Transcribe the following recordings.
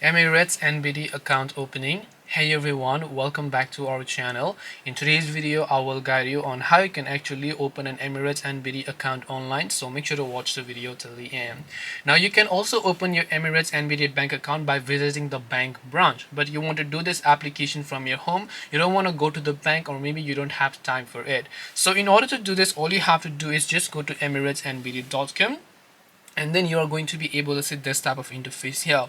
Emirates NBD account opening. Hey everyone, welcome back to our channel. In today's video, I will guide you on how you can actually open an Emirates NBD account online, so make sure to watch the video till the end. Now you can also open your Emirates NBD bank account by visiting the bank branch, but you want to do this application from your home. You don't want to go to the bank, or maybe you don't have time for it. So in order to do this, all you have to do is just go to emiratesnbd.com, and then you are going to be able to see this type of interface here.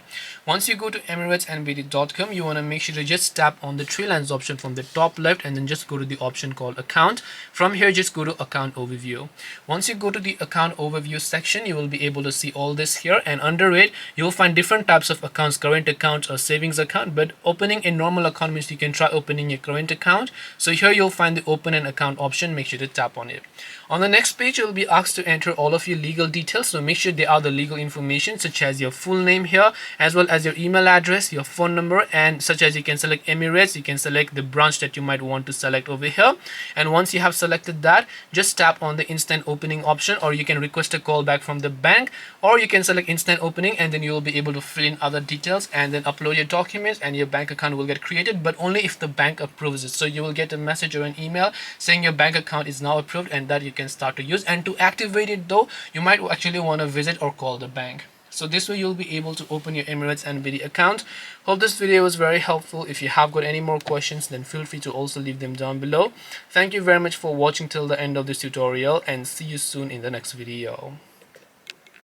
Once you go to emiratesnbd.com, you want to make sure to just tap on the three lines option from the top left, and then just go to the option called account. From here, just go to account overview. Once you go to the account overview section, you will be able to see all this here, and under it you'll find different types of accounts: current account or savings account. But opening a normal account means you can try opening your current account. So here you'll find the open an account option. Make sure to tap on it. On the next page, you'll be asked to enter all of your legal details, so make sure they are the legal information, such as your full name here, as well as your email address, your phone number, and such as you can select Emirates, you can select the branch that you might want to select over here. And once you have selected that, just tap on the instant opening option, or you can request a call back from the bank, or you can select instant opening, and then you will be able to fill in other details and then upload your documents, and your bank account will get created, but only if the bank approves it. So you will get a message or an email saying your bank account is now approved and that you can start to use. And to activate it though, you might actually want to visit or call the bank. So this way you'll be able to open your Emirates NBD account. Hope this video was very helpful. If you have got any more questions, then feel free to also leave them down below. Thank you very much for watching till the end of this tutorial, and see you soon in the next video.